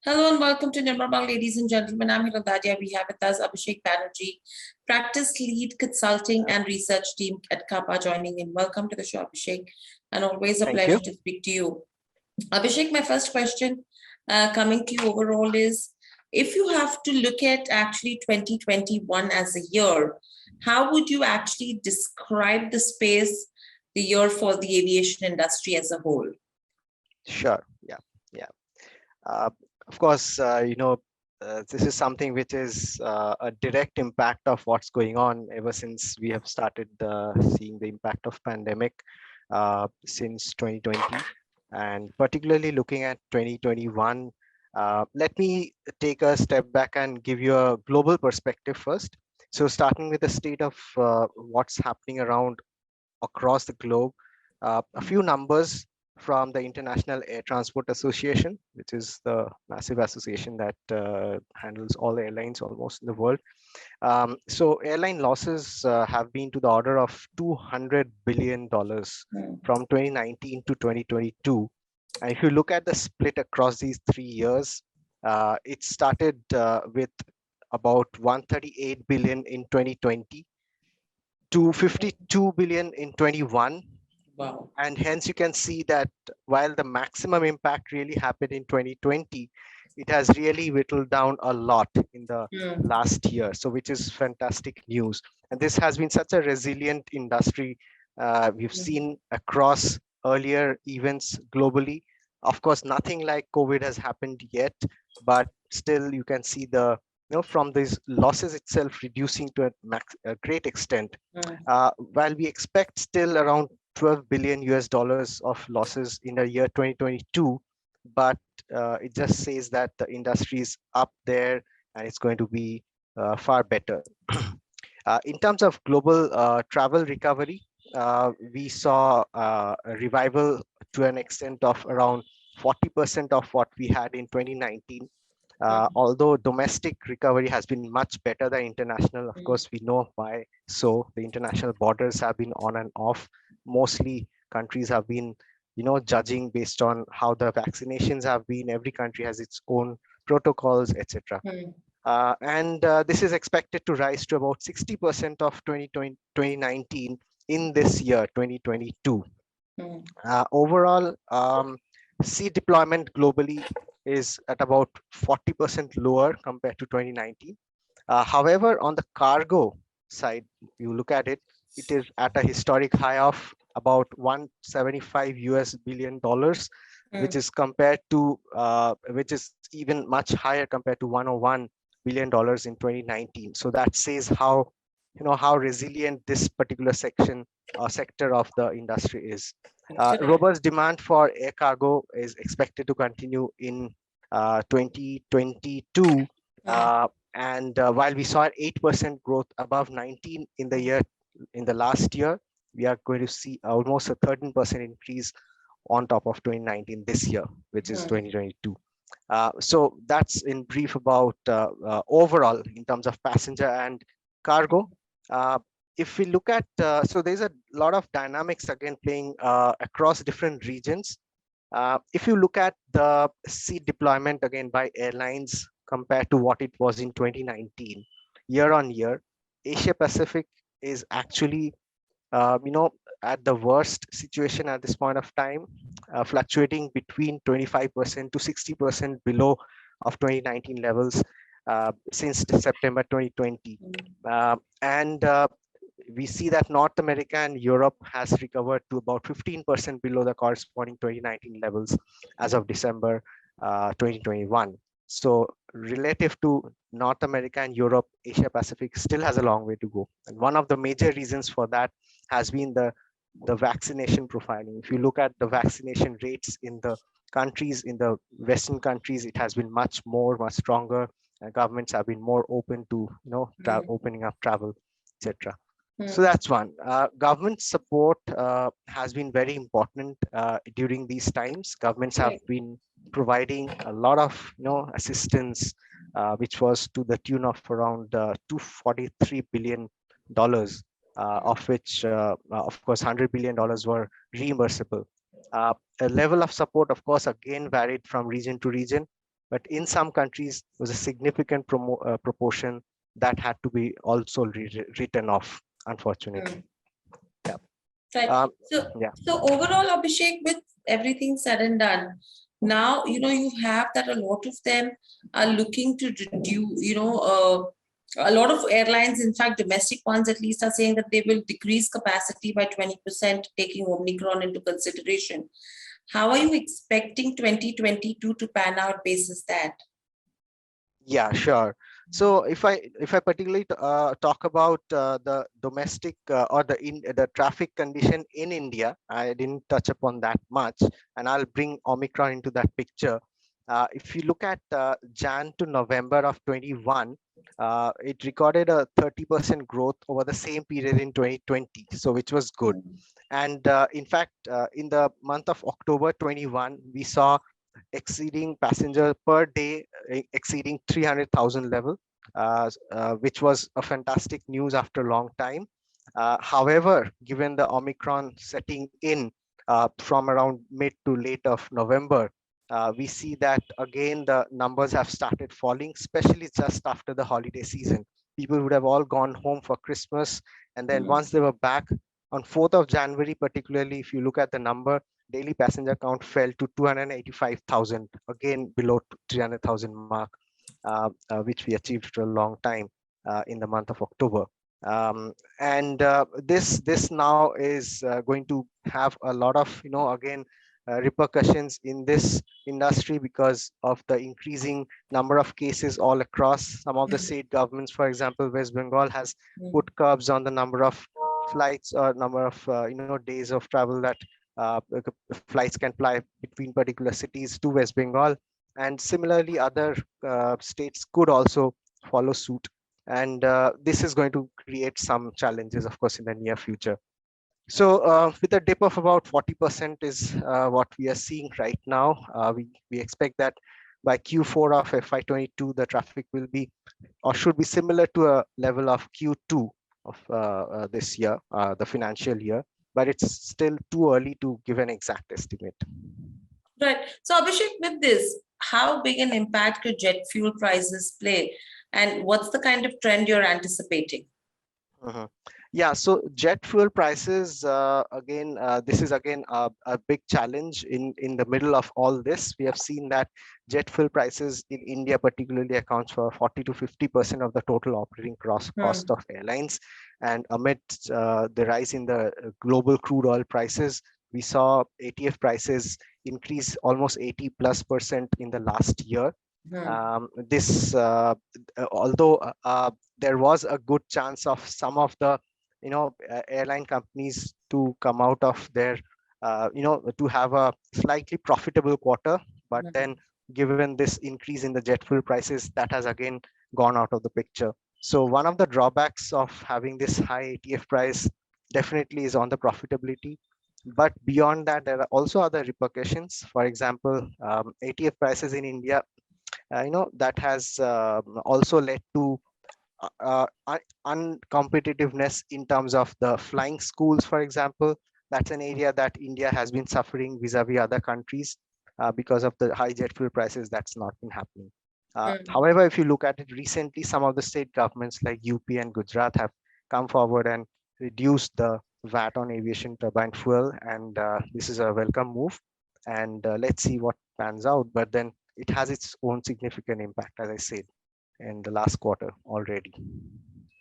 Hello and welcome to Nirmal, ladies and gentlemen. I'm Hirandadia. We have with us Abhishek Banerjee, Practice Lead Consulting and Research Team at Kappa joining in. Welcome to the show, Abhishek, and always a Thank you. pleasure to speak to you. Abhishek, my first question coming to you overall is, if you have to look at actually 2021 as a year, how would you actually describe the space, the year for the aviation industry as a whole? Sure. Yeah. Uh, of course, this is something which is a direct impact of what's going on ever since we have started seeing the impact of pandemic since 2020, and particularly looking at 2021. Let me take a step back and give you a global perspective first. So, starting with the state of what's happening around across the globe. A few numbers from the International Air Transport Association, which is the massive association that handles all airlines almost in the world. So airline losses have been to the order of $200 billion from 2019 to 2022. And if you look at the split across these 3 years, it started with about 138 billion in 2020 to 52 billion in 21. Wow. And hence you can see that while the maximum impact really happened in 2020, it has really whittled down a lot in the last year. So which is fantastic news. And this has been such a resilient industry. We've seen across earlier events globally. Of course, nothing like COVID has happened yet, but still you can see the from these losses itself reducing to a great extent. While we expect still around 12 billion US dollars of losses in the year 2022, but it just says that the industry is up there and it's going to be far better. In terms of global travel recovery, we saw a revival to an extent of around 40% of what we had in 2019. Although domestic recovery has been much better than international, of course, we know why. So the international borders have been on and off. Mostly countries have been, judging based on how the vaccinations have been. Every country has its own protocols, etc. And this is expected to rise to about 60% of 2019 in this year, 2022. Overall, sea deployment globally is at about 40% lower compared to 2019. However, on the cargo side, you look at it, it is at a historic high of about 175 US billion dollars, which is compared to which is even much higher compared to 101 billion dollars in 2019. So that says how resilient this particular section or sector of the industry is. Robust demand for air cargo is expected to continue in 2022. And while we saw an 8% growth above 19 in the last year, we are going to see almost a 13% increase on top of 2019 this year, which is 2022. So that's in brief about overall in terms of passenger and cargo. If we look at, so there's a lot of dynamics again playing across different regions. If you look at the seat deployment again by airlines compared to what it was in 2019, year on year, Asia Pacific is actually, at the worst situation at this point of time, fluctuating between 25% to 60% below of 2019 levels since September 2020. And we see that North America and Europe has recovered to about 15% below the corresponding 2019 levels as of December 2021. So relative to North America and Europe, Asia Pacific still has a long way to go. And one of the major reasons for that has been the vaccination profiling. If you look at the vaccination rates in the countries, in the Western countries, it has been much stronger. Governments have been more open to opening up travel, etc. So that's one. Government support has been very important during these times. Governments have been providing a lot of assistance, which was to the tune of around $243 billion, of which, of course, $100 billion were reimbursable. A level of support, of course, again varied from region to region. but in some countries was a significant proportion that had to be also written off, unfortunately. Yeah. Right. Um, So, yeah. so overall, Abhishek, with everything said and done, now you have that a lot of them are looking to reduce. A lot of airlines, in fact, domestic ones at least, are saying that they will decrease capacity by 20%, taking Omicron into consideration. How are you expecting 2022 to pan out basis that? Yeah, sure. So if I particularly talk about the domestic or the traffic condition in India, I didn't touch upon that much, and I'll bring Omicron into that picture. If you look at Jan to November of 21, it recorded a 30% growth over the same period in 2020, so which was good. And in fact, in the month of October 21, we saw exceeding passenger per day exceeding 300,000 level, which was a fantastic news after a long time. However, given the Omicron setting in from around mid to late of November, we see that again the numbers have started falling, especially just after the holiday season. People would have all gone home for Christmas, and then once they were back on 4th of January, particularly if you look at the number, daily passenger count fell to 285,000, again below 300,000 mark, which we achieved for a long time in the month of October. And this now is going to have a lot of, again, repercussions in this industry because of the increasing number of cases all across. Some of the state governments, for example, West Bengal has put curbs on the number of flights or number of days of travel that flights can fly between particular cities to West Bengal. And similarly, other states could also follow suit. And this is going to create some challenges, of course, in the near future. So with a dip of about 40% is what we are seeing right now. We expect that by Q4 of FY22, the traffic will be or should be similar to a level of Q2 of this year, the financial year, but it's still too early to give an exact estimate. Right. So, Abhishek, with this, how big an impact could jet fuel prices play? And what's the kind of trend you're anticipating? Mhm. Yeah, so jet fuel prices, again, this is again a big challenge in the middle of all this. We have seen that jet fuel prices in India particularly accounts for 40 to 50% of the total operating cost of airlines. And amid the rise in the global crude oil prices, we saw ATF prices increase almost 80+% in the last year. This although there was a good chance of some of the airline companies to come out of their to have a slightly profitable quarter, but then given this increase in the jet fuel prices, that has again gone out of the picture. So one of the drawbacks of having this high ATF price definitely is on the profitability. But beyond that, there are also other repercussions. For example, ATF prices in India, that has also led to uncompetitiveness in terms of the flying schools, for example. That's an area that India has been suffering vis-a-vis other countries because of the high jet fuel prices. That's not been happening. However, if you look at it recently, some of the state governments like UP and Gujarat have come forward and reduced the VAT on aviation turbine fuel, and this is a welcome move. And let's see what pans out. But then it has its own significant impact, as I said, in the last quarter already.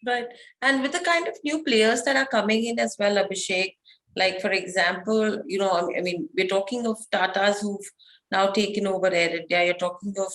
Right. And with the kind of new players that are coming in as well, Abhishek, like for example, I mean, we're talking of Tatas who've now taken over Air India. You're talking of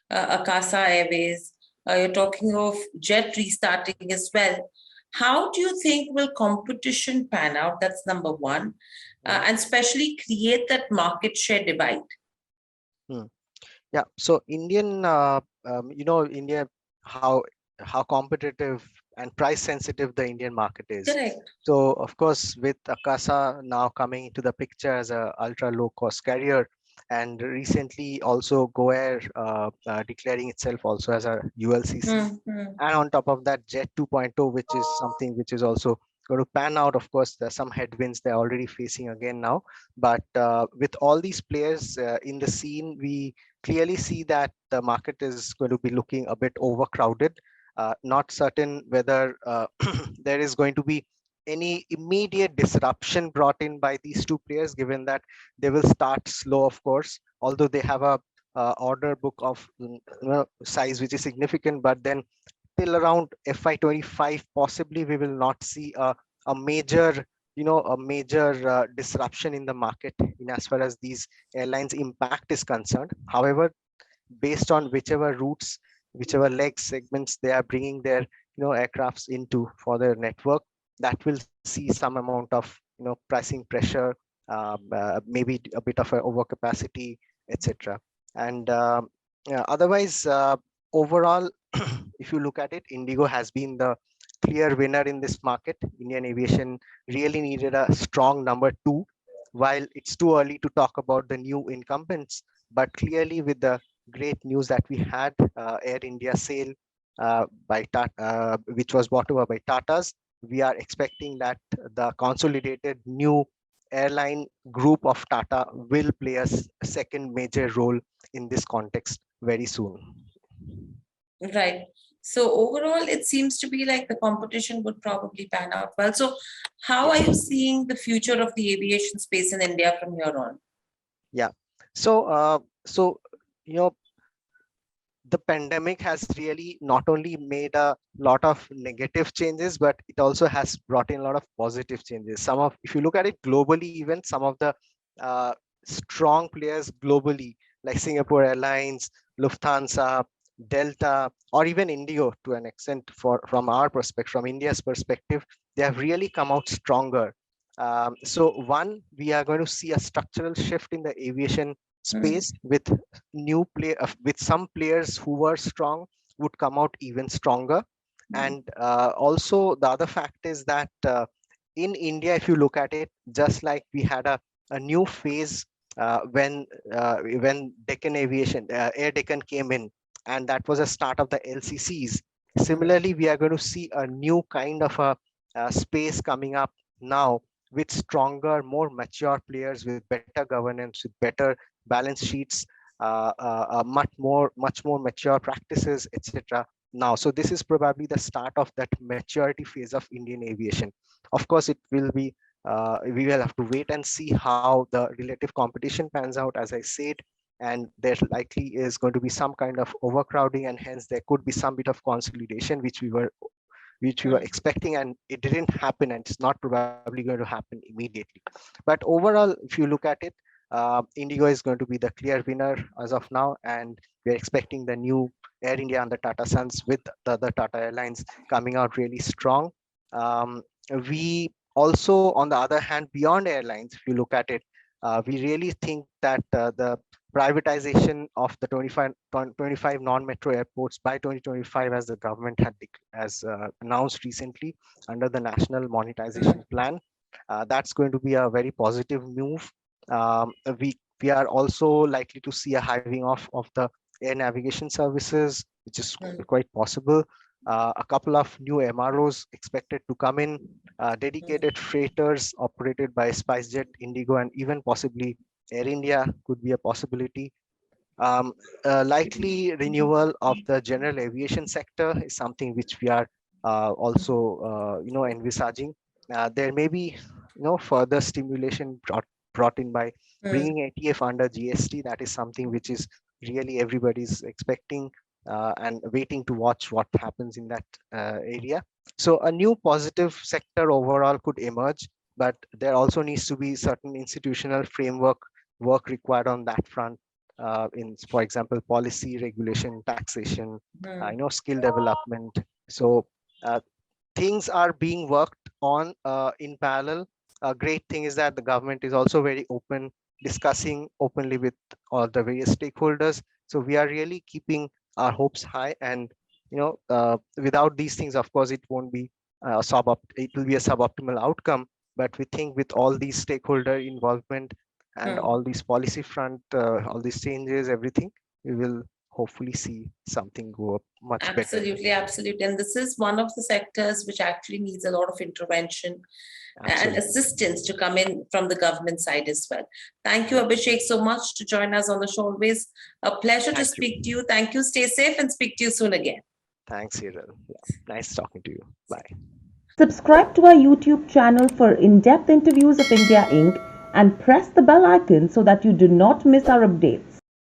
Akasa Airways. You're talking of Jet restarting as well. How do you think will competition pan out? That's number one. And especially create that market share divide. Yeah, so India, how competitive and price sensitive the Indian market is. Correct. So of course, with Akasa now coming into the picture as a ultra low cost carrier, and recently also GoAir declaring itself also as a ULCC, and on top of that, Jet 2.0, which is something which is also going to pan out. Of course, there's some headwinds they're already facing again now, but with all these players in the scene, we clearly see that the market is going to be looking a bit overcrowded. Not certain whether there is going to be any immediate disruption brought in by these two players, given that they will start slow, of course, although they have a order book of size which is significant, but then till around FY25, possibly we will not see a major, a major disruption in the market in as far as these airlines impact is concerned. However, based on whichever routes, whichever leg segments they are bringing their, aircrafts into for their network, that will see some amount of, pricing pressure, maybe a bit of a overcapacity, etc. And yeah, otherwise, overall, if you look at it, Indigo has been the clear winner in this market. Indian aviation really needed a strong number two. While it's too early to talk about the new incumbents, but clearly with the great news that we had, Air India sale by Tata, which was bought over by Tata's, we are expecting that the consolidated new airline group of Tata will play a second major role in this context very soon. Right. So overall, it seems to be like the competition would probably pan out well. So how are Yes. you seeing the future of the aviation space in India from here on? Yeah. So you know, the pandemic has really not only made a lot of negative changes, but it also has brought in a lot of positive changes. Some of, if you look at it globally, even some of the uh, strong players globally, like Singapore Airlines, Lufthansa, Delta, or even Indigo to an extent, from our perspective, from India's perspective, they have really come out stronger. So one, we are going to see a structural shift in the aviation Hmm. space with with some players who were strong would come out even stronger. And also the other fact is that in India, if you look at it, just like we had a new phase when Deccan Aviation, Air Deccan came in, and that was a start of the LCCs. Similarly, we are going to see a new kind of a space coming up now with stronger, more mature players with better governance, with better balance sheets, much more mature practices, etc. Now, so this is probably the start of that maturity phase of Indian aviation. Of course, it will be. We will have to wait and see how the relative competition pans out, as I said, and there likely is going to be some kind of overcrowding, and hence there could be some bit of consolidation, which we were Hmm. expecting, and it didn't happen, and it's not probably going to happen immediately. But overall, if you look at it, Indigo is going to be the clear winner as of now, and we're expecting the new Air India and the Tata Sons with the other Tata Airlines coming out really strong. Um, we also, on the other hand, beyond airlines, if you look at it, we really think that the privatization of the 25 non-metro airports by 2025, as the government has announced recently under the National Hmm. Monetization Plan, that's going to be a very positive move. We are also likely to see a hiving off of the air navigation services, which is Hmm. quite possible. A couple of new MROs expected to come in, dedicated freighters operated by SpiceJet, Indigo, and even possibly Air India could be a possibility. Um, Likely renewal of the general aviation sector is something which we are also, envisaging. There may be, further stimulation brought in by Hmm. bringing ATF under GST. That is something which is really everybody's expecting and waiting to watch what happens in that area. So a new positive sector overall could emerge, but there also needs to be certain institutional framework work required on that front, in, for example, policy, regulation, taxation, Hmm. skill development. So uh, things are being worked on in parallel. A great thing is that the government is also very open, discussing openly with all the various stakeholders. So we are really keeping our hopes high, and without these things, of course, it won't be it will be a suboptimal outcome. But we think with all these stakeholder involvement and Hmm. all these policy front, all these changes, everything, we will hopefully see something go up much better. Absolutely, absolutely. And this is one of the sectors which actually needs a lot of intervention and Absolutely. assistance to come in from the government side as well. Thank you, Yeah. Abhishek, so much to join us on the show. Always a pleasure to Thank you. speak to you. Thank you. Stay safe and speak to you soon again. Thanks, Cyril. Yeah. Nice talking to you. Bye. Subscribe to our YouTube channel for in depth interviews of India Inc. and press the bell icon so that you do not miss our updates.